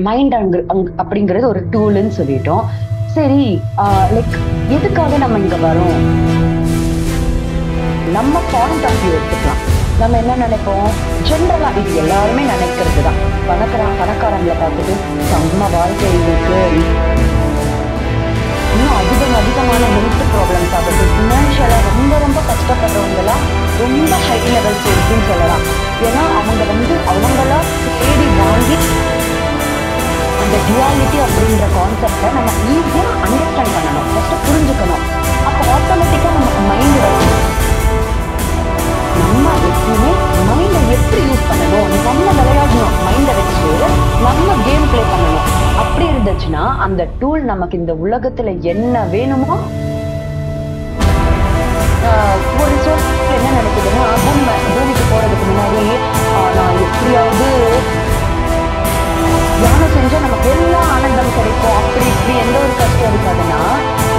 Mind அப்படிங்கிறது ஒரு டூல்னு சொல்லிட்டோம். சரி, லைக் எதுக்காக நம்ம இங்க வரோம்? நம்ம பாயிண்ட் ஆஃப் வியூ எடுத்துக்கலாம். நம்ம என்ன நினைப்போம்? ஜென்ரலா இது எல்லாருமே நினைக்கிறது தான். பணக்காரங்களை பார்த்துட்டு செம்ம வாழ்க்கை இருக்கு, இன்னும் அதிகமான ஹெல்த் ப்ராப்ளம்ஸ் ஆகட்டும், ஃபினான்ஷியலா ரொம்ப கஷ்டப்படுறவங்கலாம் ரொம்ப ஹை லெவல்ஸ் இருக்குன்னு சொல்லலாம். ஏன்னா அவங்க அவங்களா தேடி வாங்கி அந்த டுவாலிட்டி அப்படின்ற கான்செப்டை நம்ம ஈஸியா அண்டர்ஸ்டாண்ட் பண்ணணும், ஃபர்ஸ்ட் புரிஞ்சுக்கணும். அப்போ ஆட்டோமேட்டிக்கா நமக்கு மைண்ட் வரும். நம்ம எப்பவுமே மைண்டை எப்படி யூஸ் பண்ணணும், நம்ம விளையாடணும், மைண்டை வச்சு நம்ம கேம் பிளே பண்ணணும். அப்படி இருந்துச்சுன்னா அந்த டூல் நமக்கு இந்த உலகத்துல என்ன வேணுமோ, ஒரு சோல் என்ன நினைக்குதுன்னா, பூமிக்கு போறதுக்கு முன்னாடி நான் எப்படியாவது தியானம் செஞ்சா நமக்கு எல்லாம் ஆனந்தம் கிடைக்கும், அப்படி இப்படி எந்த ஒரு கஷ்டம் இருக்காதுன்னா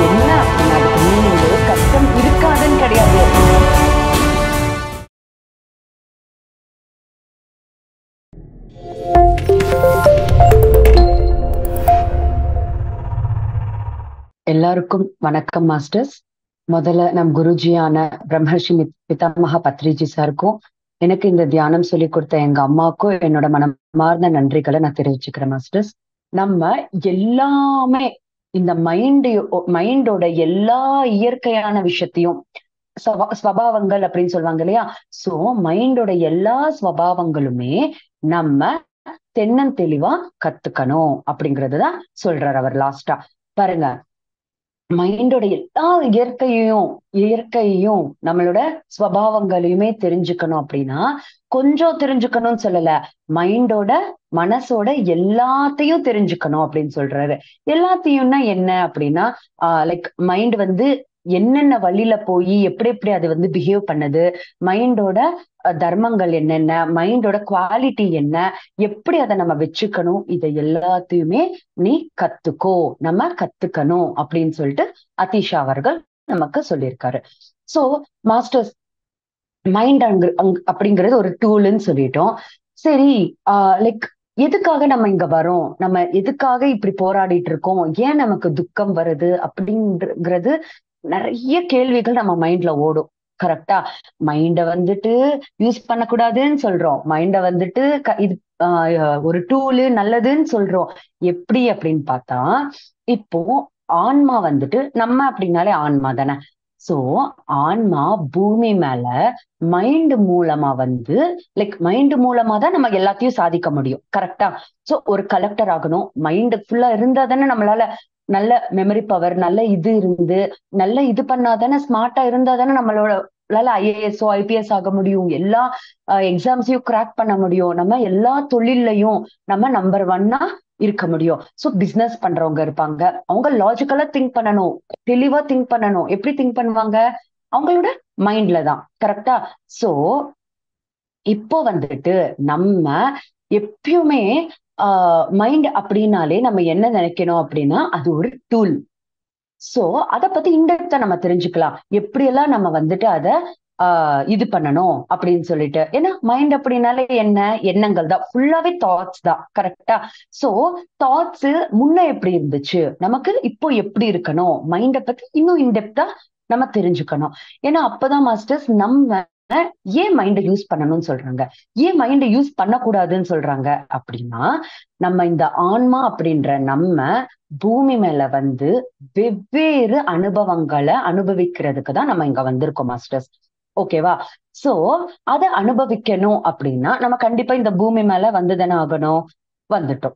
என்ன அப்படின்னா அதுக்கு மீனிங் கஷ்டம் இருக்காதுன்னு கிடையாது. எல்லாருக்கும் வணக்கம் மாஸ்டர்ஸ். முதல்ல நம் குருஜியான பிரம்மர்ஷி பிதாமகா பத்ரிஜி சாருக்கும், எனக்கு இந்த தியானம் சொல்லி கொடுத்த எங்க அம்மாவுக்கும் என்னோட மனமார்ந்த நன்றிகளை நான் தெரிவிச்சுக்கிறேன் மாஸ்டர்ஸ். நம்ம எல்லாமே இந்த மைண்டோட எல்லா இயற்கையான விஷயத்தையும் ஸ்வபாவங்கள் அப்படின்னு சொல்லுவாங்க இல்லையா? சோ மைண்டோட எல்லா ஸ்வபாவங்களுமே நம்ம தென்னந்தெளிவா கத்துக்கணும் அப்படிங்கறதுதான் சொல்றாரு அவர் லாஸ்டா. பாருங்க, மைண்டோட எல்லா இயற்கையையும் நம்மளோட ஸ்வபாவங்களையுமே தெரிஞ்சுக்கணும் அப்படின்னா, கொஞ்சம் தெரிஞ்சுக்கணும்னு சொல்லல, மைண்டோட மனசோட எல்லாத்தையும் தெரிஞ்சுக்கணும் அப்படின்னு சொல்றாரு. எல்லாத்தையும்னா என்ன அப்படின்னா, லைக் மைண்ட் என்னென்ன வழியில போய் எப்படி அது பிஹேவ் பண்ணுது, மைண்டோட தர்மங்கள் என்னென்ன, மைண்டோட குவாலிட்டி என்ன, எப்படி அதை நம்ம வச்சுக்கணும், இதை எல்லாத்தையுமே நீ கத்துக்கோ, நம்ம கத்துக்கணும் அப்படின்னு சொல்லிட்டு அத்திஷா அவர்கள் நமக்கு சொல்லியிருக்காரு. சோ மாஸ்டர்ஸ், மைண்ட் அப்படிங்கிறது ஒரு டூல்னு சொல்லிட்டோம். சரி, லைக் எதுக்காக நம்ம இங்க வரோம், நம்ம எதுக்காக இப்படி போராடிட்டு இருக்கோம், ஏன் நமக்கு துக்கம் வருது அப்படிங்கிறது நிறைய கேள்விகள் நம்ம மைண்ட்ல ஓடும். கரெக்டா? மைண்ட யூஸ் பண்ணக்கூடாதுன்னு சொல்றோம், மைண்ட இது ஒரு டூலு நல்லதுன்னு சொல்றோம். எப்படி அப்படின்னு பார்த்தா, இப்போ ஆன்மா நம்ம அப்படின்னாலே ஆன்மா தானே. சோ ஆன்மா பூமி மேல மைண்ட் மூலமா லைக் மைண்ட் மூலமா தான் நம்ம எல்லாத்தையும் சாதிக்க முடியும். கரெக்டா? சோ ஒரு கலெக்டர் ஆகணும், மைண்ட் ஃபுல்லா இருந்தா தானே நம்மளால நல்ல மெமரி பவர், நல்ல இது இருந்து நல்ல இது பண்ணாதானே, ஸ்மார்ட்டா இருந்தா தானே நம்மளோட ஐஏஎஸ்ஓ ஐபிஎஸ் ஆக முடியும், எல்லா எக்ஸாம்ஸையும் கிராக் பண்ண முடியும், நம்ம எல்லா தொழிலையும் நம்ம நம்பர் 1 இருக்க முடியும். சோ பிசினஸ் பண்றவங்க இருப்பாங்க, அவங்க லாஜிக்கலா திங்க் பண்ணணும், தெளிவா திங்க் பண்ணணும். எப்படி திங்க் பண்ணுவாங்க? அவங்களோட மைண்ட்ல தான். கரெக்டா? சோ இப்போ நம்ம எப்பயுமே மைண்ட் அப்படின்னாலே நம்ம என்ன நினைக்கணும் அப்படின்னா, அது ஒரு டூல். சோ அத பத்தி இன்டெப்தா நம்ம தெரிஞ்சுக்கலாம், எப்படியெல்லாம் நம்ம அத இது பண்ணணும் அப்படின்னு சொல்லிட்டு. ஏன்னா மைண்ட் அப்படின்னாலே என்ன? எண்ணங்கள் தான், ஃபுல்லாவே தாட்ஸ் தான். கரெக்டா? சோ தாட்ஸ் முன்ன எப்படி இருந்துச்சு, நமக்கு இப்போ எப்படி இருக்கணும், மைண்ட பத்தி இன்னும் இன்டெப்தா நம்ம தெரிஞ்சுக்கணும். ஏன்னா அப்பதான் மாஸ்டர்ஸ் நம்ம ஏன் மைண்டை யூஸ் பண்ணணும்னு சொல்றாங்க, ஏன் மைண்டை யூஸ் பண்ணக்கூடாதுன்னு சொல்றாங்க அப்படின்னா, நம்ம இந்த ஆன்மா அப்படின்ற நம்ம பூமி மேல வெவ்வேறு அனுபவங்களை அனுபவிக்கிறதுக்கு தான் நம்ம இங்க வந்திருக்கோம் மாஸ்டர்ஸ். ஓகேவா? சோ அதை அனுபவிக்கணும் அப்படின்னா நம்ம கண்டிப்பா இந்த பூமி மேல வந்துதானே ஆகணும். வந்துட்டோம்.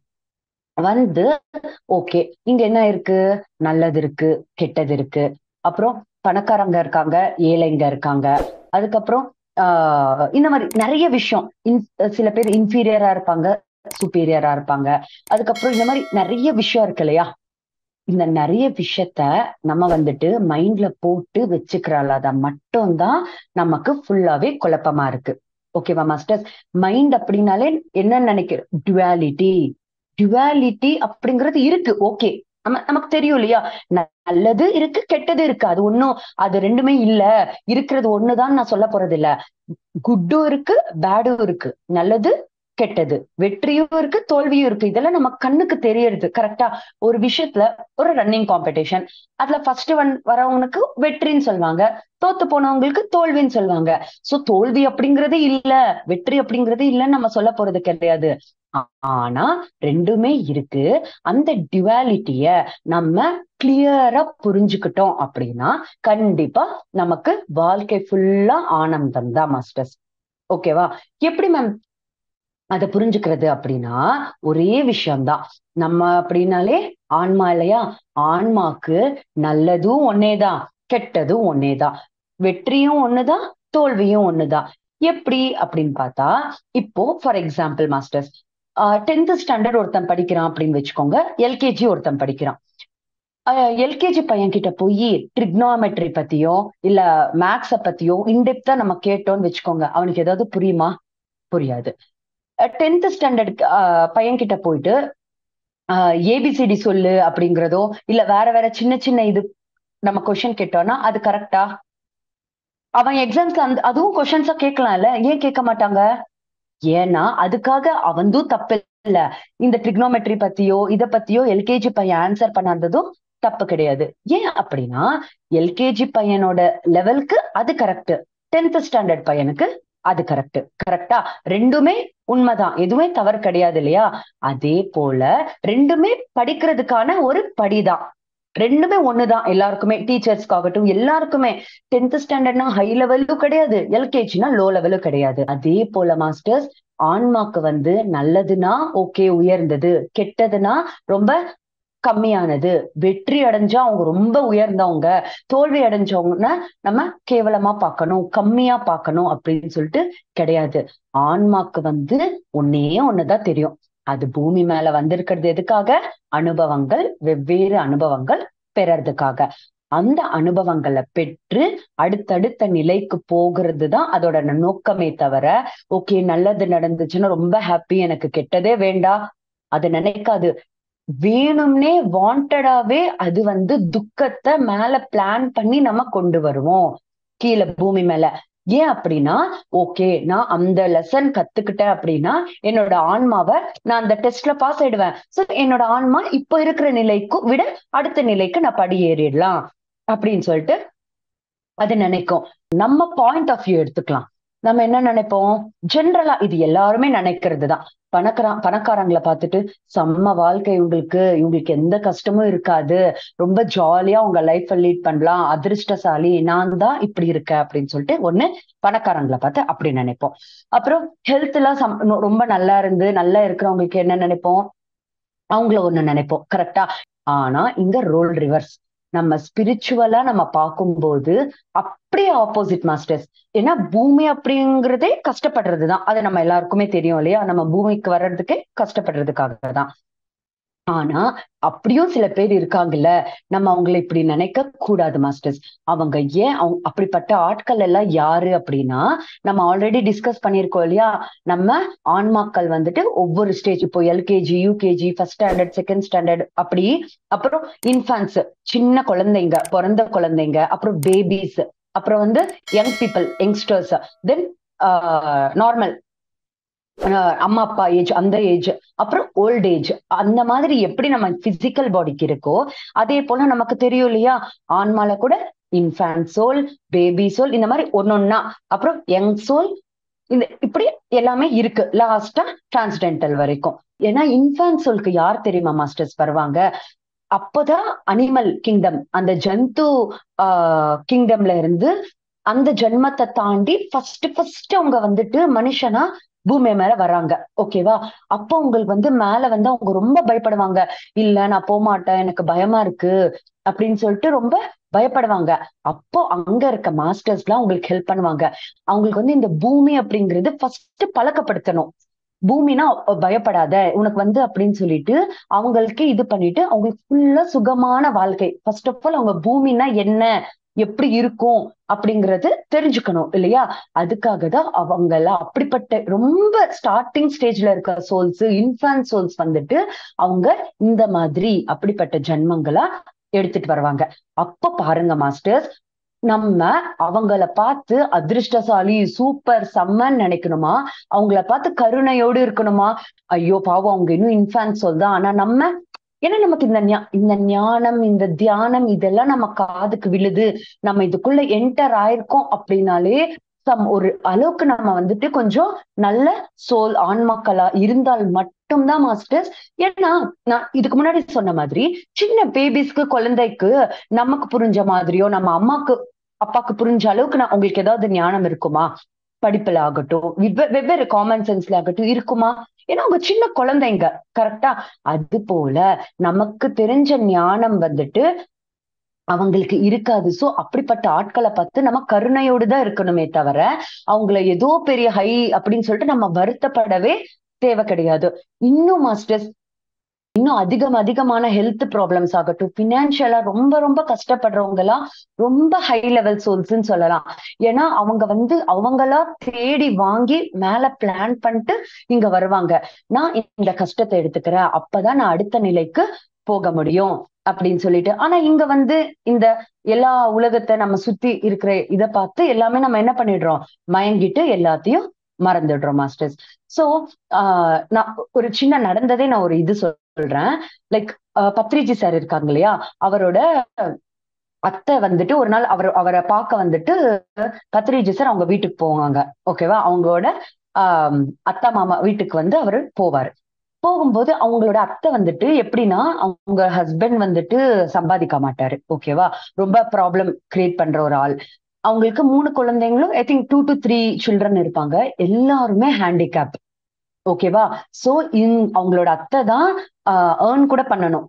ஓகே, இங்க என்ன இருக்கு? நல்லது இருக்கு, கெட்டது இருக்கு, அப்புறம் பணக்காரங்க இருக்காங்க, ஏழைங்க இருக்காங்க, அதுக்கப்புறம் இந்த மாதிரி நிறைய விஷயம். சில பேர் இன்ஃபீரியரா இருப்பாங்க, சுப்பீரியரா இருப்பாங்க, அதுக்கப்புறம் இந்த மாதிரி நிறைய விஷயம் இருக்கு இல்லையா? இந்த நிறைய விஷயத்த நம்ம மைண்ட்ல போட்டு வச்சுக்கிறால மட்டும்தான் நமக்கு ஃபுல்லாவே குழப்பமா இருக்கு. ஓகேவா மாஸ்டர்ஸ்? மைண்ட் அப்படின்னாலே என்ன நினைக்கிற? டுவாலிட்டி அப்படிங்கிறது இருக்கு. ஓகே, நமக்கு தெரியும் இல்லையா? நல்லது இருக்கு, கெட்டது இருக்கு, அது ரெண்டுமே இல்ல, இருக்கிறது ஒண்ணுதான் நான் சொல்ல போறது இல்ல. குட்டும் இருக்கு, பேடும் இருக்கு, நல்லது கெட்டது. வெற்றியும் இருக்கு, தோல்வியும் இருக்கு. இதெல்லாம் நம்ம கண்ணுக்கு தெரியறது. கரெக்ட்டா? ஒரு விஷயத்துல ஒரு ரன்னிங் காம்படிஷன். அதுல ஃபர்ஸ்ட் வரவங்களுக்கு வெற்றின்னு சொல்லுவாங்க. தோத்து போனவங்களுக்கு தோல்வின்னு சொல்லுவாங்க. சோ தோல்வி அப்படிங்கிறதே இல்ல, வெற்றி அப்படிங்கிறதே இல்லன்னு நம்ம சொல்லப் போறது கிடையாது. ஆனா 2மே இருக்கு. அந்த டுவாலிட்டிய நம்ம கிளியரா புரிஞ்சுக்கிட்டோம் அப்படின்னா, கண்டிப்பா நமக்கு வாழ்க்கை ஃபுல்லா ஆனந்தம் தான் மாஸ்டர்ஸ். ஓகேவா? எப்படி மேம் அத புரிஞ்சுக்கிறது அப்படின்னா, ஒரே விஷயம் தான். நம்ம அப்படின்னாலே ஆன்மா இல்லையா? ஆன்மாக்கு நல்லதும் ஒண்ணேதான், கெட்டதும் ஒண்ணேதான். வெற்றியும் ஒண்ணுதான், தோல்வியும் ஒண்ணுதான். எப்படி அப்படின்னு பார்த்தா, இப்போ for example masters, 10th standard ஒருத்தன் படிக்கிறான் அப்படின்னு வச்சுக்கோங்க. எல்கேஜி ஒருத்தன் படிக்கிறான். அ எல்கேஜி பையன்கிட்ட போயி ட்ரிக்னாமெட்ரி பத்தியோ, இல்ல மேத்ஸ பத்தியோ இன்டெப்த்தா நம்ம கேட்டோம்னு வச்சுக்கோங்க. அவனுக்கு ஏதாவது புரியுமா? புரியாது. 10th ஸ்டாண்டர்ட் பையன்கிட்ட போயிட்டு ஏபிசிடி சொல்லு அப்படிங்கிறதோ, இல்ல வேற வேற சின்ன சின்ன இது நம்ம கொஸ்டின் கேட்டோம்னா, அது கரெக்ட்டா? அவன் எக்ஸாம்ஸ்ல அதுவும் கொஸ்டின்ஸா கேட்கலாம்ல. ஏன் கேட்க மாட்டாங்க? ஏன்னா, அதுக்காக அவன்தும் தப்பு இல்ல. இந்த ட்ரிக்னோமெட்ரி பத்தியோ, இத பத்தியோ எல்கேஜி பையன் ஆன்சர் பண்ணாததும் தப்பு கிடையாது. ஏன் அப்படின்னா, எல்கேஜி பையனோட லெவலுக்கு அது கரெக்ட். 10th ஸ்டாண்டர்ட் பையனுக்கு அது கரெக்ட். கரெக்ட்டா? 2மே உண்மைதான். எதுவுமே தவறு கிடையாது இல்லையா? அதே போல 2மே படிக்கிறதுக்கான ஒரு படிதான். 2மே ஒண்ணுதான் எல்லாருக்குமே. டீச்சர்ஸ்க்காகட்டும் எல்லாருக்குமே. 10th ஸ்டாண்டர்ட்னா ஹை லெவலும் கிடையாது. எல்கேஜினா லோ லெவலும் கிடையாது. அதே போல மாஸ்டர்ஸ் ஆன்மாக்கு வந்து நல்லதுன்னா ஓகே உயர்ந்தது. கெட்டதுன்னா ரொம்ப கம்மியானது. வெற்றி அடைஞ்சா அவங்க ரொம்ப உயர்ந்தவங்க. தோல்வி அடைஞ்சவங்கன்னா நம்ம கேவலமா பார்க்கணும், கம்மியா பார்க்கணும் அப்படின்னு சொல்லிட்டு கிடையாது. ஆன்மாக்கு வந்து ஒண்ணே ஒண்ணுதான் தெரியும். அது பூமி மேல வந்திருக்கிறது எதுக்காக? அனுபவங்கள், வெவ்வேறு அனுபவங்கள் பெறறதுக்காக. அந்த அனுபவங்கள பெற்று அடுத்தடுத்த நிலைக்கு போகிறது தான் அதோட நோக்கமே தவிர, ஓகே நல்லது நடந்துச்சுன்னா ரொம்ப ஹாப்பி எனக்கு கெட்டதே வேண்டாம். அது நினைக்காது. வேணும்னே வாண்டடாவே அது வந்து துக்கத்த மேல பிளான் பண்ணி நம்ம கொண்டு வருவோம். கீழ பூமி மேல. ஏன் அப்படின்னா, ஓகே நான் அந்த லெசன் கத்துக்கிட்டேன் அப்படின்னா, என்னோட ஆன்மாவ நான் அந்த டெஸ்ட்ல பாஸ் ஆயிடுவேன். சோ என்னோட ஆன்மா இப்ப இருக்கிற நிலைக்கு விட அடுத்த நிலைக்கு நான் படி ஏறிடலாம். அப்படின்னு சொல்லிட்டு அது நினைக்கும். நம்ம பாயிண்ட் ஆஃப் வியூ எடுத்துக்கலாம். நம்ம என்ன நினைப்போம்? ஜெனரலா இது எல்லாருமே நினைக்கிறது தான். பணக்காரங்கள பார்த்துட்டு, "செம்ம வாழ்க்கை இவங்களுக்கு. இவங்களுக்கு எந்த கஷ்டமும் இருக்காது. ரொம்ப ஜாலியா உங்க லைஃப்ப லீட் பண்ணலாம். அதிர்ஷ்டசாலி. நான் தான் இப்படி இருக்கேன்." அப்படின்னு சொல்லிட்டு ஒண்ணு பணக்காரங்கள பார்த்து அப்படி நினைப்போம். அப்புறம் ஹெல்த்லாம் ரொம்ப நல்லா இருந்து, நல்லா இருக்கிறவங்களுக்கு என்ன நினைப்போம்? அவங்கள ஒண்ணு நினைப்போம். கரெக்ட்டா? ஆனா, இங்க ரோல் ரிவர்ஸ். நம்ம ஸ்பிரிச்சுவலா நம்ம பார்க்கும்போது, அப்படியே ஆப்போசிட் மாஸ்டர்ஸ். ஏன்னா, பூமி அப்படிங்கிறதே கஷ்டப்படுறது தான். அது நம்ம எல்லாருக்குமே தெரியும் இல்லையா? நம்ம பூமிக்கு வர்றதுக்கே கஷ்டப்படுறதுக்காக தான். ஆனா, அப்படியும் சில பேர் இருக்காங்கல்ல, நம்ம அவங்கள இப்படி நினைக்க கூடாது மாஸ்டர்ஸ். அவங்க ஏன் அப்படிப்பட்ட ஆட்கள் எல்லாம் யாரு அப்படின்னா, நம்ம ஆல்ரெடி டிஸ்கஸ் பண்ணியிருக்கோம் இல்லையா? நம்ம ஆன்மாக்கள் வந்துட்டு ஒவ்வொரு ஸ்டேஜ் இப்போ LKG, UKG, first standard, second standard அப்படி, அப்புறம் இன்ஃபான்ட்ஸ் சின்ன குழந்தைங்க, பொறந்த குழந்தைங்க, அப்புறம் பேபீஸ், அப்புறம் வந்து யங் பீப்பிள், யங்ஸ்டர்ஸ், தென் நார்மல் அம்மா அப்பா ஏஜ் அந்த ஏஜ் அப்புறம் ஓல்ட் ஏஜ் அந்த மாதிரி எப்படி நம்ம பிசிக்கல் பாடிக்கு இருக்கோ அதே போல நமக்கு தெரியும் இல்லையா ஆன்மால கூட இன்ஃபேன்ட் சோல் பேபி சோல் இந்த மாதிரி ஒன்னொன்னா அப்புறம் யங் சோல் இந்த இப்படி எல்லாமே இருக்கு லாஸ்டா டிரான்ஸ்டென்டல் வரைக்கும் ஏன்னா இன்ஃபேன்ட் சோல்க்கு யார் தெரியுமா மாஸ்டர்ஸ் வருவாங்க அப்பதான் அனிமல் கிங்டம் அந்த ஜந்து கிங்டம்ல இருந்து அந்த ஜென்மத்தை தாண்டி ஃபர்ஸ்ட் அவங்க வந்துட்டு மனுஷனா பூமி மேல வராங்க ஓகேவா அப்போ உங்களுக்கு வந்து மேல வந்து அவங்க ரொம்ப பயப்படுவாங்க இல்ல நான் போகமாட்டேன் எனக்கு பயமா இருக்கு அப்படின்னு சொல்லிட்டு ரொம்ப பயப்படுவாங்க அப்போ அங்க இருக்க மாஸ்டர்ஸ் எல்லாம் உங்களுக்கு ஹெல்ப் பண்ணுவாங்க அவங்களுக்கு வந்து இந்த பூமி அப்படிங்கிறது ஃபர்ஸ்ட் பழக்கப்படுத்தணும் பூமினா பயப்படாத உனக்கு வந்து அப்படின்னு சொல்லிட்டு அவங்களுக்கு இது பண்ணிட்டு அவங்களுக்கு ஃபுல்லா சுகமான வாழ்க்கை ஃபர்ஸ்ட் ஆஃப் ஆல் அவங்க பூமினா என்ன எப்படி இருக்கும் அப்படிங்கறது தெரிஞ்சுக்கணும் இல்லையா அதுக்காக தான் அவங்க எல்லாம் அப்படிப்பட்ட ரொம்ப ஸ்டார்டிங் ஸ்டேஜ்ல இருக்க சோல்ஸ் இன்ஃபான்ட் சோல்ஸ் வந்துட்டு அவங்க இந்த மாதிரி அப்படிப்பட்ட ஜென்மங்களா எடுத்துட்டு வருவாங்க அப்ப பாருங்க மாஸ்டர்ஸ் நம்ம அவங்கள பார்த்து அதிர்ஷ்டசாலி, சூப்பர், செம்மன்னு நினைக்கணுமா? அவங்கள பார்த்து கருணையோடு இருக்கணுமா? ஐயோ பாவம் அவங்க இன்னும் இன்ஃபான்ட் சொல்லுதான். ஆனா நம்ம ஏன்னா நமக்கு இந்த ஞானம், இந்த தியானம் இதெல்லாம் நம்ம காதுக்கு விழுது. நம்ம இதுக்குள்ள என்டர் ஆயிருக்கோம் அப்படின்னாலே ஒரு அளவுக்கு நம்ம வந்துட்டு கொஞ்சம் நல்ல சோல் ஆன்மாக்களா இருந்தால் மட்டும்தான் மாஸ்டர்ஸ். ஏன்னா நான் இதுக்கு முன்னாடி சொன்ன மாதிரி சின்ன பேபிஸ்க்கு, குழந்தைக்கு நமக்கு புரிஞ்ச மாதிரியோ, நம்ம அம்மாக்கு அப்பாக்கு புரிஞ்ச அளவுக்கு நான் உங்களுக்கு ஏதாவது ஞானம் இருக்குமா? படிப்புல ஆகட்டும், வெவ்வேறு காமன் சென்ஸ்ல ஆகட்டும் இருக்குமா? ஏன்னா அவங்க சின்ன குழந்தைங்க. கரெக்டா? அது போல நமக்கு தெரிஞ்ச ஞானம் வந்துட்டு அவங்களுக்கு இருக்காது. சோ அப்படிப்பட்ட ஆட்களை பார்த்து நம்ம கருணையோடு தான் இருக்கணுமே தவிர, அவங்கள ஏதோ பெரிய ஹை அப்படின்னு சொல்லிட்டு நம்ம வருத்தப்படவே தேவை கிடையாது. இன்னும் மாஸ்டர்ஸ் இன்னும் அதிகமான ஹெல்த் ப்ராப்ளம்ஸ் ஆகட்டும், பினான்சியலா ரொம்ப ரொம்ப கஷ்டப்படுறவங்க எல்லாம் ரொம்ப ஹை லெவல் சோல்ஸ்ன்னு சொல்லலாம். ஏன்னா அவங்க வந்து அவங்களா தேடி வாங்கி மேல பிளான் பண்ணிட்டு இங்க வருவாங்க. நான் இந்த கஷ்டத்தை எடுத்துக்கிறேன், அப்பதான் நான் அடுத்த நிலைக்கு போக முடியும் அப்படின்னு சொல்லிட்டு. ஆனா இங்க வந்து இந்த எல்லா உலகத்தை நம்ம சுத்தி இருக்கிற இதை பார்த்து எல்லாமே நம்ம என்ன பண்ணிடுறோம், மயங்கிட்டு எல்லாத்தையும் மறந்துடுறோம் மாஸ்டர்ஸ். சோ நான் ஒரு சின்ன நடந்ததே நான் ஒரு இது சொல்றேன். லைக் பத்ரிஜி சார் இருக்காங்க இல்லையா, அவரோட அத்தை வந்துட்டு ஒரு நாள் அவரை பார்க்க வந்துட்டு பத்ரிஜி சார் அவங்க வீட்டுக்கு போவாங்க. ஓகேவா? அவங்களோட அத்தா மாமா வீட்டுக்கு வந்து அவரு போவாரு. போகும்போது அவங்களோட அத்தை வந்துட்டு எப்படின்னா, அவங்க ஹஸ்பண்ட் வந்துட்டு சம்பாதிக்க மாட்டாரு. ஓகேவா? ரொம்ப ப்ராப்ளம் கிரியேட் பண்ற ஒரு ஆள். அவங்களுக்கு 3 குழந்தைங்களும் ஐ திங்க் 2 to 3 சில்ட்ரன் இருப்பாங்க. எல்லாருமே ஹேண்டிகேப். ஓகேவா? சோ அவங்களோட அத்தை தான் ஏர்ன் கூட பண்ணணும்.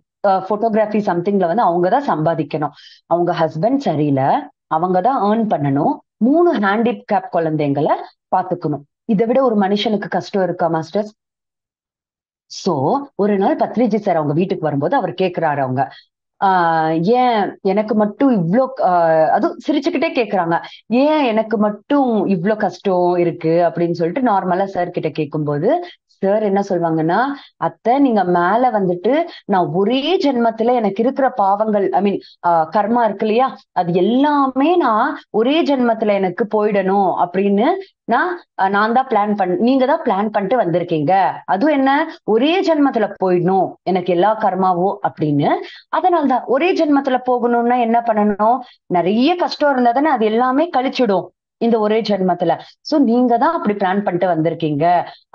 போட்டோகிராஃபி சம்திங்ல வந்து அவங்கதான் சம்பாதிக்கணும். அவங்க ஹஸ்பண்ட் சரியில்லை, அவங்கதான் ஏர்ன் பண்ணணும். 3 ஹேண்டிகேப் குழந்தைங்களை பாத்துக்கணும். இதை விட ஒரு மனுஷனுக்கு கஷ்டம் இருக்கா மாஸ்டர்ஸ்? சோ ஒரு நாள் பத்ரிஜி சார் அவங்க வீட்டுக்கு வரும்போது அவர் கேக்குறாரு அவங்க, ஏன் எனக்கு மட்டும் இவ்ளோ அதுவும் சிரிச்சுக்கிட்டே கேக்குறாங்க, ஏன் எனக்கு மட்டும் இவ்ளோ கஷ்டம் இருக்கு அப்படின்னு சொல்லிட்டு நார்மலா சார் கிட்ட கேட்கும்போது சார் என்ன சொல்லுவாங்கன்னா, அத்தை நீங்க மேல வந்துட்டு நான் ஒரே ஜென்மத்துல எனக்கு இருக்கிற பாவங்கள் ஐ மீன் கர்மா இருக்கு இல்லையா, அது எல்லாமே நான் ஒரே ஜென்மத்துல எனக்கு போயிடணும் அப்படின்னு நான் தான் நீங்க தான் பிளான் பண்ணிட்டு வந்திருக்கீங்க. அதுவும் என்ன, ஒரே ஜென்மத்துல போயிடணும் எனக்கு எல்லா கர்மாவும் அப்படின்னு. அதனால்தான் ஒரே ஜென்மத்துல போகணும்னா என்ன பண்ணணும், நிறைய கஷ்டம் இருந்தா தானே அது எல்லாமே கழிச்சிடும் இந்த ஒரே ஜென்மத்துல. சோ நீங்க தான் அப்படி பிளான் பண்ணிட்டு வந்திருக்கீங்க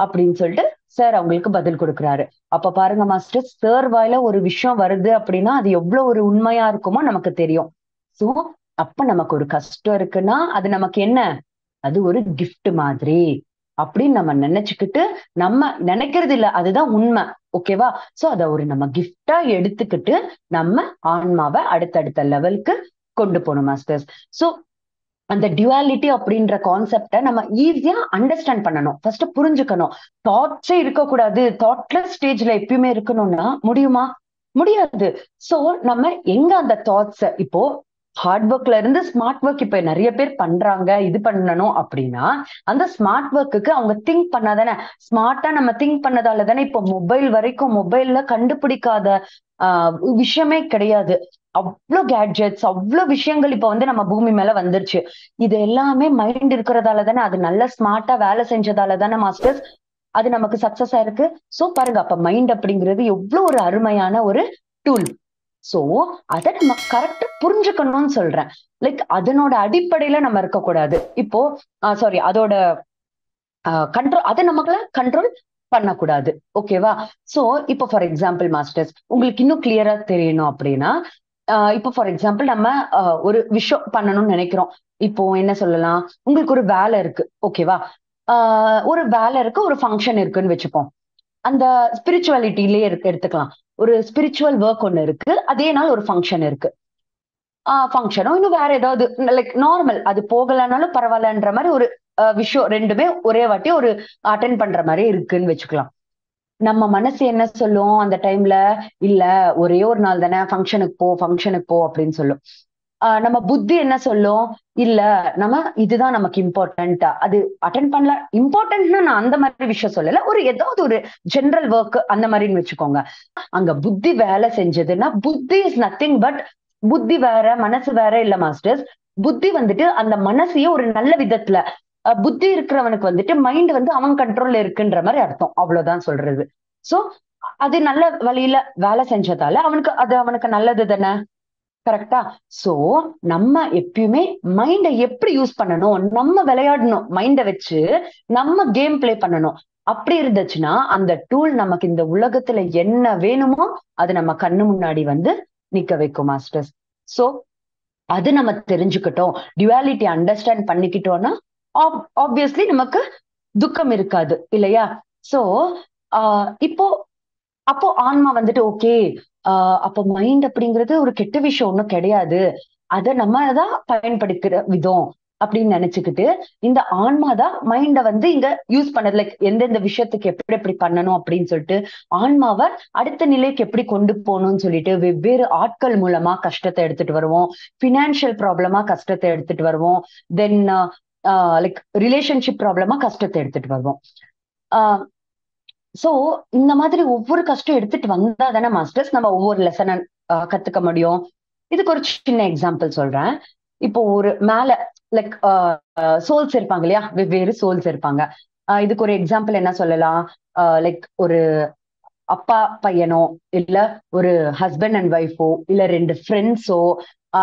அப்படின்னு சொல்லிட்டு சார் அவங்களுக்கு பதில் கொடுக்குறாரு. அப்ப பாருங்க மாஸ்டர், சார் வாயில ஒரு விஷயம் வருது அப்படின்னா அது எவ்வளவு ஒரு உண்மையா இருக்குமோ நமக்கு தெரியும். சோ அப்ப நமக்கு ஒரு கஷ்டம் இருக்குன்னா அது நமக்கு என்ன, அது ஒரு கிஃப்ட் மாதிரி அப்படின்னு நம்ம நினைச்சுக்கிட்டு, நம்ம நினைக்கிறது இல்ல, அதுதான் உண்மை. ஓகேவா? சோ அத ஒரு நம்ம கிஃப்டா எடுத்துக்கிட்டு நம்ம ஆன்மாவை அடுத்தடுத்த லெவலுக்கு கொண்டு போகணும் மாஸ்டர்ஸ். சோ அந்த டியூவாலிட்டி அப்படின்ற கான்செப்டை நம்ம ஈஸியா அண்டர்ஸ்டாண்ட் பண்ணணும், ஃபர்ஸ்ட் புரிஞ்சுக்கணும். தாட்ஸே இருக்கக்கூடாது, தாட்லெஸ் ஸ்டேஜ்ல எப்பயுமே இருக்கணும்னா முடியுமா? முடியாது. சோ நம்ம எங்க அந்த தாட்ஸ் இப்போ ஹார்ட் ஒர்க்ல இருந்து ஸ்மார்ட் ஒர்க் இப்ப நிறைய பேர் பண்றாங்க, இது பண்ணணும் அப்படின்னா அந்த ஸ்மார்ட் ஒர்க்குக்கு அவங்க திங்க் பண்ணாதானே, ஸ்மார்ட்டா நம்ம திங்க் பண்ணதால தானே இப்போ மொபைல் வரைக்கும், மொபைல்ல கண்டுபிடிக்காத விஷயமே கிடையாது. அவ்வளவு கேட்ஜெட்ஸ், அவ்வளவு விஷயங்கள் இப்ப வந்து நம்ம பூமி மேல வந்துருச்சு. இது எல்லாமே மைண்ட் இருக்கிறதால தானே, அது நல்ல ஸ்மார்ட்டா வேலை செஞ்சதால தானே மாஸ்டர்ஸ் அது நமக்கு சக்சஸ் ஆயிருக்கு. சோ பாருங்க, அப்ப மைண்ட் அப்படிங்கிறது எவ்வளவு ஒரு அருமையான ஒரு டூல். சோ அதை நம்ம கரெக்டா புரிஞ்சுக்கணும்னு சொல்றேன். லைக் அதனோட அடிப்படையில நம்ம இருக்கக்கூடாது. இப்போ சாரி, அதோட கண்ட்ரோல், அதை நமக்குல கண்ட்ரோல் பண்ணக்கூடாது. ஓகேவா? சோ இப்போ ஃபார் எக்ஸாம்பிள் மாஸ்டர்ஸ் உங்களுக்கு இன்னும் கிளியரா தெரியணும் அப்படின்னா, இப்போ ஃபார் எக்ஸாம்பிள் நம்ம ஒரு விஷயம் பண்ணணும்னு நினைக்கிறோம். இப்போ என்ன சொல்லலாம், உங்களுக்கு ஒரு வேலை இருக்கு. ஓகேவா? ஒரு வேலை இருக்கு, ஒரு ஃபங்க்ஷன் இருக்குன்னு வச்சுப்போம். அந்த ஸ்பிரிச்சுவாலிட்டிலேயே எடுத்துக்கலாம். ஒரு ஸ்பிரிச்சுவல் ஒர்க் ஒண்ணு இருக்கு, அதே நாள் ஒரு ஃபங்க்ஷன் இருக்கு. ஃபங்க்ஷனோ இன்னும் வேற ஏதாவது லைக் நார்மல், அது போகலனாலும் பரவாயில்லன்ற மாதிரி ஒரு விஷயம் ரெண்டுமே ஒரே வாட்டி ஒரு அட்டென்ட் பண்ற மாதிரி இருக்குன்னு வச்சுக்கலாம். நம்ம மனசு என்ன சொல்லும் அந்த டைம்ல, இல்ல ஒரே ஒரு நாள் தானே, ஃபங்க்ஷனுக்கு போ அப்படின்னு சொல்லும். நம்ம புத்தி என்ன சொல்லும், இல்ல நம்ம இதுதான் நமக்கு இம்பார்ட்டன்ட், அது அட்டென்ட் பண்ணல. இம்பார்ட்டன்ட்னா நான் அந்த மாதிரி விஷயம் சொல்லல, ஒரு ஏதாவது ஒரு ஜெனரல் ஒர்க் அந்த மாதிரின்னு வச்சுக்கோங்க. அங்க புத்தி வேலை செஞ்சதுன்னா புத்தி இஸ் நத்திங் பட், புத்தி வேற மனசு வேற இல்ல மாஸ்டர்ஸ். புத்தி வந்துட்டு அந்த மனசையே ஒரு நல்ல விதத்துல புத்தி இருக்கிறவனுக்கு வந்துட்டு மைண்ட் வந்து அவன் கண்ட்ரோல்ல இருக்குன்ற மாதிரி அர்த்தம். அவ்வளவுதான் சொல்றது. சோ அது நல்ல வழியில வேலை செஞ்சதால அவனுக்கு நல்லது தானே. கரெக்டா? சோ நம்ம எப்பயுமே மைண்ட எப்படி யூஸ் பண்ணணும், நம்ம விளையாடணும் மைண்ட வச்சு, நம்ம கேம் பிளே பண்ணணும். அப்படி இருந்துச்சுன்னா அந்த டூல் நமக்கு இந்த உலகத்துல என்ன வேணுமோ அது நம்ம கண்ணு முன்னாடி வந்து நிக்க வைக்கும் மாஸ்டர்ஸ். சோ அது நம்ம தெரிஞ்சுக்கிட்டோம், டுவாலிட்டி அண்டர்ஸ்டாண்ட் பண்ணிக்கிட்டோம்னா ஆப்வியஸ்லி நமக்கு துக்கம் இருக்காது இல்லையா? சோ இப்போ அப்போ ஆன்மா வந்துட்டு ஓகே, அப்போ மைண்ட் அப்படிங்கிறது ஒரு கெட்ட விஷயம் ஒண்ணும் கிடையாது, அத நம்ம தான் பயன்படுத்துற விதம் அப்படின்னு நினைச்சுக்கிட்டு இந்த ஆன்மா தான் மைண்ட வந்து இங்க யூஸ் பண்ணது. லைக் எந்தெந்த விஷயத்துக்கு எப்படி எப்படி பண்ணணும் அப்படின்னு சொல்லிட்டு ஆன்மாவை அடுத்த நிலைக்கு எப்படி கொண்டு போகணும்னு சொல்லிட்டு வெவ்வேறு ஆட்கள் மூலமா கஷ்டத்தை எடுத்துட்டு வருவோம், பினான்சியல் ப்ராப்ளமா கஷ்டத்தை எடுத்துட்டு வருவோம், தென் லைக் ரிலேஷன்ஷிப் ப்ராப்ளமா கஷ்டத்தை எடுத்துட்டு வருவோம். சோ இந்த மாதிரி ஒவ்வொரு கஷ்டம் எடுத்துட்டு வந்தா தானே மாஸ்டர்ஸ் நம்ம ஒவ்வொரு லெசனை கத்துக்க முடியும். இதுக்கு ஒரு சின்ன எக்ஸாம்பிள் சொல்றேன். இப்போ ஒரு மேல லைக் சோல்ஸ் இருப்பாங்க இல்லையா, வெவ்வேறு சோல்ஸ் இருப்பாங்க. இதுக்கு ஒரு எக்ஸாம்பிள் என்ன சொல்லலாம், லைக் ஒரு அப்பா பையனோ, இல்ல ஒரு ஹஸ்பண்ட் அண்ட் ஒய்ஃபோ, இல்ல ரெண்டு ஃப்ரெண்ட்ஸோ,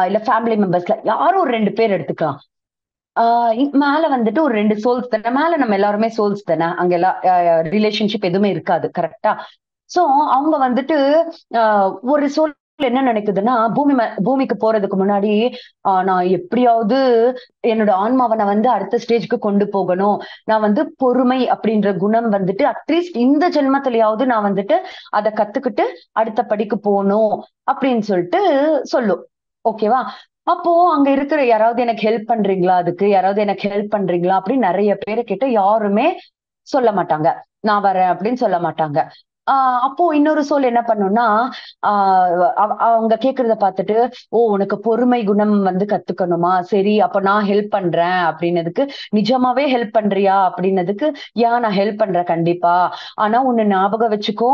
இல்ல ஃபேமிலி மெம்பர்ஸ்ல யாரோ ஒரு ரெண்டு பேர் எடுத்துக்கலாம். மேல வந்துட்டு ஒரு ரெண்டு சோல்ஸ் தானே, மேல நம்ம எல்லாருமே சோல்ஸ் தானே, அங்க எல்லாம் ரிலேஷன்ஷிப் எதுவுமே இருக்காது. கரெக்டா? சோ அவங்க வந்துட்டு ஒரு சோல் என்ன நினைக்குதுன்னா, பூமிக்கு போறதுக்கு முன்னாடி நான் எப்படியாவது என்னோட ஆன்மாவை நான் வந்து அடுத்த ஸ்டேஜ்க்கு கொண்டு போகணும், நான் வந்து பொறுமை அப்படின்ற குணம் வந்துட்டு அட்லீஸ்ட் இந்த ஜென்மத்திலயாவது நான் வந்துட்டு அதை கத்துக்கிட்டு அடுத்த படிக்கு போகணும் அப்படின்னு சொல்லிட்டு சொல்லும். ஓகேவா? அப்போ அங்க இருக்கிற யாராவது எனக்கு ஹெல்ப் பண்றீங்களா, அதுக்கு யாராவது எனக்கு ஹெல்ப் பண்றீங்களா அப்படின்னு நிறைய பேரை கிட்ட யாருமே சொல்ல மாட்டாங்க. நான் வரேன் அப்படின்னு சொல்ல மாட்டாங்க. அப்போ இன்னொரு சோல் என்ன பண்ணும்னா, அவங்க கேக்குறத பார்த்துட்டு, ஓ உனக்கு பொறுமை குணம் வந்து கத்துக்கணுமா, சரி அப்ப நான் ஹெல்ப் பண்றேன் அப்படின்னதுக்கு, நிஜமாவே ஹெல்ப் பண்றியா அப்படின்னதுக்கு, ஏன் நான் ஹெல்ப் பண்றேன் கண்டிப்பா, ஆனா உன்னை ஞாபகம் வச்சுக்கோ,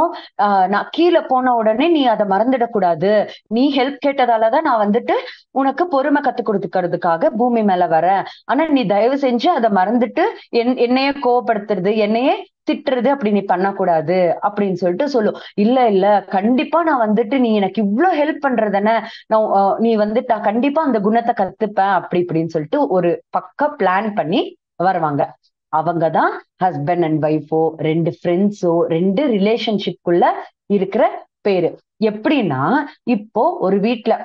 நான் கீழே போன உடனே நீ அதை மறந்துடக்கூடாது, நீ ஹெல்ப் கேட்டதாலதான் நான் வந்துட்டு உனக்கு பொறுமை கத்து கொடுத்துக்கிறதுக்காக பூமி மேல வரேன், ஆனா நீ தயவு செஞ்சு அதை மறந்துட்டு என்னையே கோவப்படுத்துறது, என்னையே திட்டுறது அப்படி நீ பண்ணக்கூடாது அப்படின்னு சொல்லிட்டு சொல்லும். இல்ல இல்ல கண்டிப்பா நான் வந்துட்டு நீ எனக்கு இவ்வளவு ஹெல்ப் பண்றதானே, நான் நீ வந்து நான் கண்டிப்பா அந்த குணத்தை கத்துப்பேன் அப்படி இப்படின்னு சொல்லிட்டு ஒரு பக்கா பிளான் பண்ணி வருவாங்க. அவங்கதான் ஹஸ்பண்ட் அண்ட் ஒய்ஃபோ, ரெண்டு ஃப்ரெண்ட்ஸோ, ரெண்டு ரிலேஷன்ஷிப்குள்ள இருக்கிற பேரு. எப்படின்னா, இப்போ ஒரு வீட்டுல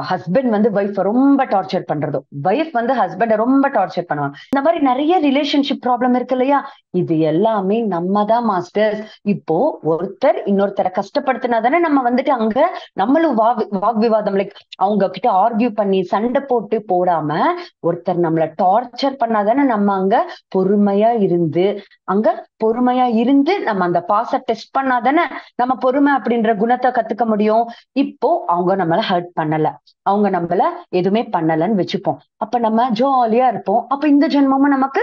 ஹஸ்பண்ட் வந்து ஒய்ஃப் ரொம்ப டார்ச்சர் பண்றதும், ஒய்ஃப் வந்து ஹஸ்பண்ட ரொம்ப டார்ச்சர் பண்ணுவாங்க. இந்த மாதிரி நிறைய ரிலேஷன்ஷிப் ப்ராப்ளம் இருக்கு இல்லையா, இது எல்லாமே நம்ம தான் மாஸ்டர்ஸ். இப்போ ஒருத்தர் இன்னொருத்தரை கஷ்டப்படுத்தினா தானே நம்ம வந்துட்டு அங்க நம்மளும் வாக்விவாதம் லைக் அவங்க கிட்ட ஆர்கியூ பண்ணி சண்டை போட்டு போடாம, ஒருத்தர் நம்மள டார்ச்சர் பண்ணாதானே நம்ம அங்க பொறுமையா இருந்து நம்ம அந்த பாச டெஸ்ட் பண்ணாதானே நம்ம பொறுமை அப்படின்ற குணத்தை கத்துக்க முடியும். இப்போ அவங்க நம்மள ஹர்ட் பண்ணல, அவங்க நம்மள எதுவுமே பண்ணலன்னு வச்சுப்போம், அப்ப நம்ம ஜாலியா இருப்போம், அப்ப இந்த ஜென்மமும் நமக்கு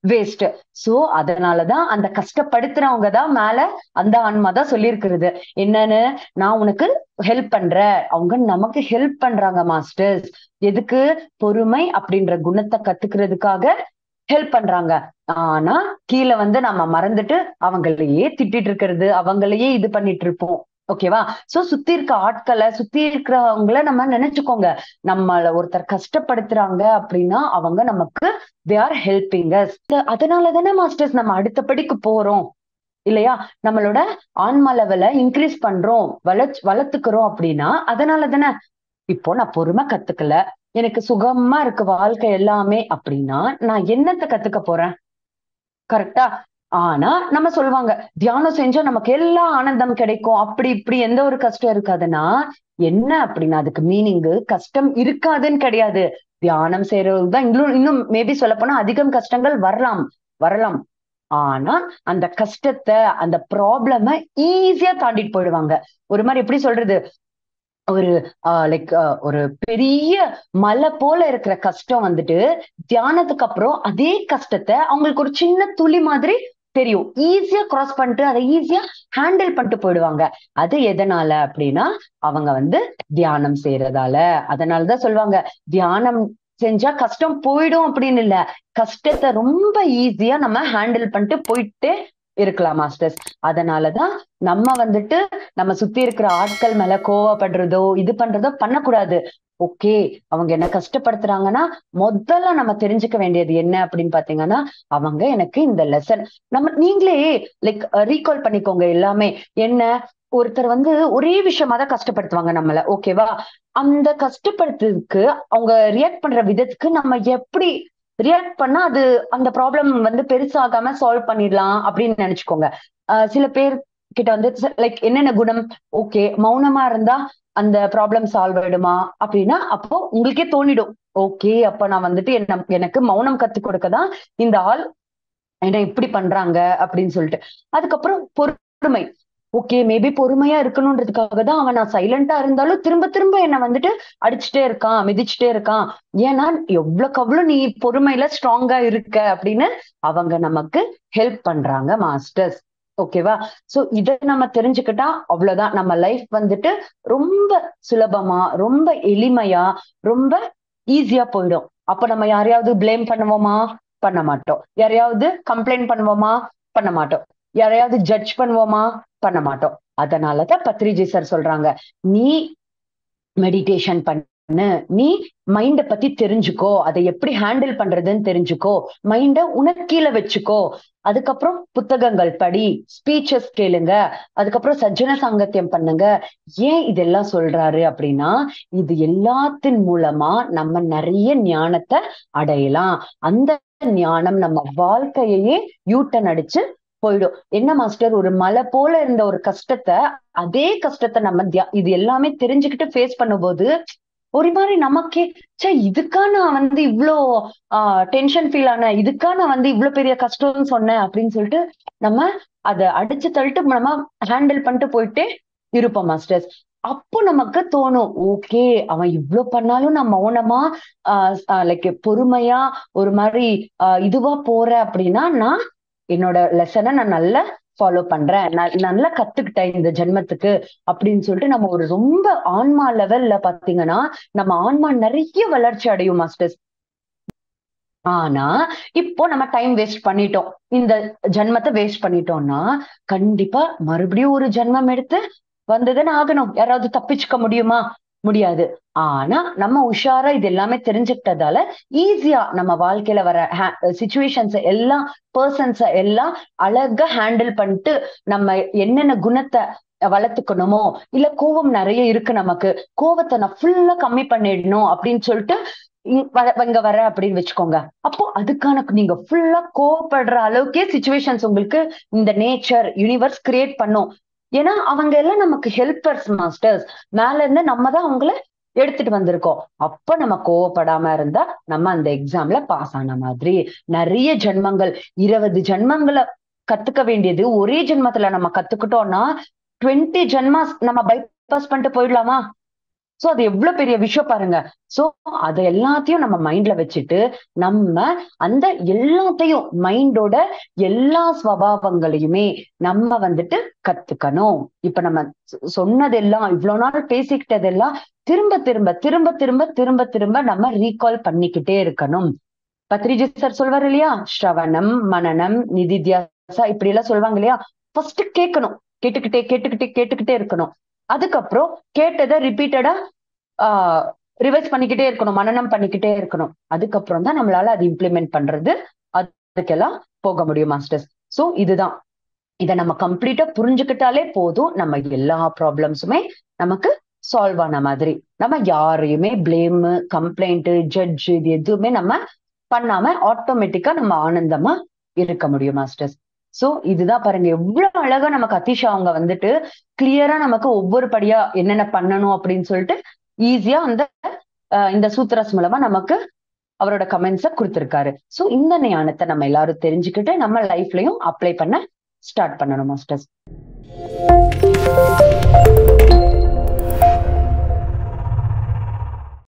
வேஸ்ட். சோ அதனாலதான் அந்த கஷ்டப்படுத்துறவங்க தான் மேல அந்த ஆன்மா தான் சொல்லியிருக்கிறது என்னன்னு, நான் உனக்கு ஹெல்ப் பண்றேன், அவங்க நமக்கு ஹெல்ப் பண்றாங்க மாஸ்டர்ஸ். எதுக்கு? பொறுமை அப்படின்ற குணத்தை கத்துக்கிறதுக்காக ஹெல்ப் பண்றாங்க. ஆனா கீழே வந்து நம்ம மறந்துட்டு அவங்களையே திட்டிட்டு இருக்கிறது, அவங்களையே இது பண்ணிட்டு இருப்போம். ஓகேவா? சோ சுத்தி இருக்க ஆட்களை, சுத்தி இருக்கிறவங்கள நம்ம நினைச்சுக்கோங்க, நம்மள ஒருத்தர் கஷ்டப்படுத்துறாங்க அப்படின்னா அவங்க நமக்கு தே ஆர் ஹெல்பிங் அஸ். அதனால தானே மாஸ்டர்ஸ் நம்ம அடுத்த படிக்கு போறோம் இல்லையா, நம்மளோட ஆன்மா லெவலை இன்க்ரீஸ் பண்றோம், வளர்த்துக்கிறோம் அப்படின்னா அதனால தானே. இப்போ நான் பொறுமை கத்துக்கல, எனக்கு சுகமா இருக்கு வாழ்க்கை எல்லாமே அப்படின்னா நான் என்னத்தை கத்துக்க போறேன்? கரெக்டா? ஆனா நம்ம சொல்லுவாங்க தியானம் செஞ்சா நமக்கு எல்லா ஆனந்தம் கிடைக்கும், அப்படி இப்படி எந்த ஒரு கஷ்டம் இருக்காதுன்னா என்ன அப்படின்னா அதுக்கு மீனிங் கஷ்டம் இருக்காதுன்னு கிடையாது. தியானம் செய்யறதுதான் இன்னும் மேபி சொல்ல போனா அதிகம் கஷ்டங்கள் வரலாம் வரலாம். ஆனா அந்த கஷ்டத்தை, அந்த ப்ராப்ளம ஈஸியா தாண்டிட்டு போயிடுவாங்க. ஒரு மாதிரி எப்படி சொல்றது, ஒரு லைக் ஒரு பெரிய மலை போல இருக்கிற கஷ்டம் வந்துட்டு தியானத்துக்கு அப்புறம் அதே கஷ்டத்தை அவங்களுக்கு ஒரு சின்ன துளி மாதிரி தெரியும். ஈஸியா கிராஸ் பண்ணிட்டு அதை ஈஸியா ஹேண்டில் பண்ணிட்டு போயிடுவாங்க. அது எதனால அப்படின்னா அவங்க தியானம் செய்யறதால. அதனாலதான் சொல்லுவாங்க தியானம் செஞ்சா கஷ்டம் போயிடும் அப்படின்னு இல்ல, கஷ்டத்தை ரொம்ப ஈஸியா நம்ம ஹேண்டில் பண்ணிட்டு போயிட்டே இருக்கலாம் மாஸ்டர்ஸ். அதனாலதான் நம்ம நம்ம சுத்தி இருக்கிற ஆட்கள் மேல கோவப்படுறதோ இது பண்றதோ பண்ணக்கூடாது. ஓகே, அவங்க என்ன கஷ்டப்படுத்துறாங்கன்னா முதல்ல நம்ம தெரிஞ்சுக்க வேண்டியது என்ன அப்படின்னு பாத்தீங்கன்னா அவங்க எனக்கு இந்த லெசன் நீங்களே லைக் ரீகால் பண்ணிக்கோங்க எல்லாமே. என்ன, ஒருத்தர் ஒரே விஷயமா தான் கஷ்டப்படுத்துவாங்க நம்மள, ஓகேவா? அந்த கஷ்டப்படுத்துறதுக்கு அவங்க ரியாக்ட் பண்ற விதத்துக்கு நம்ம எப்படி ரியாக்ட் பண்ணா அது அந்த ப்ராப்ளம் பெருசாகாம சால்வ் பண்ணிடலாம் அப்படின்னு நினைச்சுக்கோங்க. சில பேர் கிட்ட லைக் என்னென்ன குணம், ஓகே மௌனமா இருந்தா அந்த ப்ராப்ளம் சால்வ் ஆயிடுமா அப்படின்னா அப்போ உங்களுக்கே தோணிடும், ஓகே அப்ப நான் எனக்கு மௌனம் கத்து கொடுக்கதான் இந்த ஆள் என்ன இப்படி பண்றாங்க அப்படின்னு சொல்லிட்டு. அதுக்கப்புறம் பொறுமை. ஓகே மேபி பொறுமையா இருக்கணும்ன்றதுக்காக தான் அவன் நான் சைலண்டா இருந்தாலும் திரும்ப திரும்ப என்ன அடிச்சுட்டே இருக்கான், மிதிச்சுட்டே இருக்கான். ஏன்னா எவ்வளவுக்கு அவ்வளவு நீ பொறுமையில ஸ்ட்ராங்கா இருக்க அப்படின்னு அவங்க நமக்கு ஹெல்ப் பண்றாங்க மாஸ்டர்ஸ். ஓகேவா? சோ இத நம்ம தெரிஞ்சுக்கிட்டா அவ்வளவுதான், நம்ம லைஃப் ரொம்ப சுலபமா, ரொம்ப எளிமையா, ரொம்ப ஈஸியா போயிடும். அப்ப நம்ம யாரையாவது பிளேம் பண்ணுவோமா? பண்ண மாட்டோம். யாரையாவது கம்ப்ளைண்ட் பண்ணுவோமா? பண்ண மாட்டோம். யாரையாவது ஜட்ஜ் பண்ணுவோமா? பண்ண மாட்டோம். அதனாலதான் பத்ரிஜி சார் சொல்றாங்க, நீ மெடிடேஷன் பண்ணு, நீ மைண்ட பத்தி தெரிஞ்சுக்கோ, அதை எப்படி ஹேண்டில் பண்றதுன்னு தெரிஞ்சுக்கோ, மைண்ட உனக்கீழ வச்சுக்கோ. அதுக்கப்புறம் புத்தகங்கள் படி, ஸ்பீச்சஸ் கேளுங்க, அதுக்கப்புறம் சஜ்ஜன சாங்கத்தியம் பண்ணுங்க. ஏன் இதெல்லாம் சொல்றாரு அப்படின்னா இது எல்லாத்தின் மூலமா நம்ம நிறைய ஞானத்தை அடையலாம். அந்த ஞானம் நம்ம வாழ்க்கையே யூட்டன் அடிச்சு போயிடும். என்ன மாஸ்டர், ஒரு மலை போல இருந்த ஒரு கஷ்டத்தை, அதே கஷ்டத்தை நம்ம இது எல்லாமே தெரிஞ்சுக்கிட்டு ஃபேஸ் பண்ணும்போது ஒரு மாதிரி நமக்கே இதுக்கா நான் இவ்ளோ டென்ஷன் ஃபீல் ஆன, இதுக்கா நான் இவ்ளோ பெரிய கஷ்டம்னு சொன்னேன் அப்படின்னு சொல்லிட்டு நம்ம அதை அடிச்சு தள்ளிட்டு நம்ம ஹேண்டில் பண்ணிட்டு போயிட்டே இருப்போம் மாஸ்டர்ஸ். அப்போ நமக்கு தோணும், ஓகே அவன் இவ்ளோ பண்ணாலும் நான் மௌனமா லைக் பொறுமையா ஒரு மாதிரி இதுவா போற அப்படின்னா நான் என்னோட லெசனை நான் நல்லா ஃபாலோ பண்றேன், நல்லா கத்துக்கிட்டேன் இந்த ஜென்மத்துக்கு அப்படின்னு சொல்லிட்டு நம்ம ஒரு ரொம்ப ஆன்மா லெவல்ல பாத்தீங்கன்னா நம்ம ஆன்மா நிறைய வளர்ச்சி அடையும் மாஸ்டர்ஸ். ஆனா இப்போ நம்ம டைம் வேஸ்ட் பண்ணிட்டோம், இந்த ஜென்மத்தை வேஸ்ட் பண்ணிட்டோம்னா கண்டிப்பா மறுபடியும் ஒரு ஜென்மம் எடுத்து வந்துதானே ஆகணும். யாராவது தப்பிச்சுக்க முடியுமா? முடியாது. ஆனா நம்ம உஷாரா இது எல்லாமே தெரிஞ்சுக்கிட்டதால ஈஸியா நம்ம வாழ்க்கையில வர சிச்சுவேஷன்ஸ் எல்லாம், பர்சன்ஸ் எல்லாம் அழகா ஹேண்டில் பண்ணிட்டு நம்ம என்னென்ன குணத்தை வளர்த்துக்கணுமோ, இல்ல கோவம் நிறைய இருக்கு நமக்கு, கோவத்தை நான் ஃபுல்லா கம்மி பண்ணிடணும் அப்படின்னு சொல்லிட்டு இங்க வர அப்படின்னு வச்சுக்கோங்க. அப்போ அதுக்கான நீங்க ஃபுல்லா கோவப்படுற அளவுக்கே சிச்சுவேஷன்ஸ் உங்களுக்கு இந்த நேச்சர் யூனிவர்ஸ் கிரியேட் பண்ணும். ஏன்னா அவங்க எல்லாம் நமக்கு ஹெல்பர்ஸ் மாஸ்டர்ஸ், மேல இருந்து நம்ம தான் அவங்கள எடுத்துட்டு வந்திருக்கோம். அப்ப நம்ம கோவப்படாம இருந்தா நம்ம அந்த எக்ஸாம்ல பாஸ் ஆன மாதிரி. நிறைய ஜென்மங்கள், 20 ஜென்மங்களை கத்துக்க வேண்டியது ஒரே ஜென்மத்துல நம்ம கத்துக்கிட்டோம்னா 20 ஜென்மாஸ் நம்ம பைபாஸ் பண்ணிட்டு போயிடலாமா? சோ அது எவ்வளவு பெரிய விஷயம் பாருங்க. சோ அதை எல்லாத்தையும் நம்ம மைண்ட்ல வச்சுட்டு நம்ம அந்த எல்லாத்தையும் மைண்டோட எல்லா ஸ்வபாவங்களையுமே நம்ம கத்துக்கணும். இப்ப நம்ம சொன்னதெல்லாம், இவ்வளவு நாள் பேசிக்கிட்டதெல்லாம் திரும்ப திரும்ப திரும்ப திரும்ப திரும்ப திரும்ப நம்ம ரீகால் பண்ணிக்கிட்டே இருக்கணும். பத்ரிஜி சார் சொல்வாரு இல்லையா, ஸ்ரவணம் மனனம் நிதித்தியாசா இப்படி எல்லாம் சொல்லுவாங்க இல்லையா. ஃபர்ஸ்ட் கேட்கணும், கேட்டுக்கிட்டே கேட்டுக்கிட்டே கேட்டுக்கிட்டே இருக்கணும். அதுக்கப்புறம் கேட்டதை ரிப்பீட்டடா ரிவைஸ் பண்ணிக்கிட்டே இருக்கணும், மனனம் பண்ணிக்கிட்டே இருக்கணும். அதுக்கப்புறம் தான் நம்மளால அது இம்ப்ளிமெண்ட் பண்றது, அதுக்கெல்லாம் போக முடியும் மாஸ்டர்ஸ். சோ இதுதான், இதை நம்ம கம்ப்ளீட்டா புரிஞ்சுக்கிட்டாலே போதும், நம்ம எல்லா ப்ராப்ளம்ஸுமே நமக்கு சால்வ் ஆன மாதிரி. நம்ம யாரையுமே பிளேம், கம்ப்ளைண்ட், ஜட்ஜ் இது எதுவுமே நம்ம பண்ணாம ஆட்டோமேட்டிக்கா நம்ம ஆனந்தமா இருக்க முடியும் மாஸ்டர்ஸ். சோ இதுதான் பாருங்க, எவ்வளவு அழகா நமக்கு அத்திஷா அவங்க கிளியரா நமக்கு ஒவ்வொரு படியா என்னென்ன பண்ணணும் அப்படின்னு சொல்லிட்டு ஈஸியா இந்த சூத்திரஸ் மூலமா நமக்கு அவரோட கமெண்ட்ஸ கொடுத்திருக்காரு. சோ இந்த ஞானத்தை நம்ம எல்லாரும் தெரிஞ்சுக்கிட்டு நம்ம லைஃப்லயும் அப்ளை பண்ண ஸ்டார்ட் பண்ணணும் மாஸ்டர்ஸ்.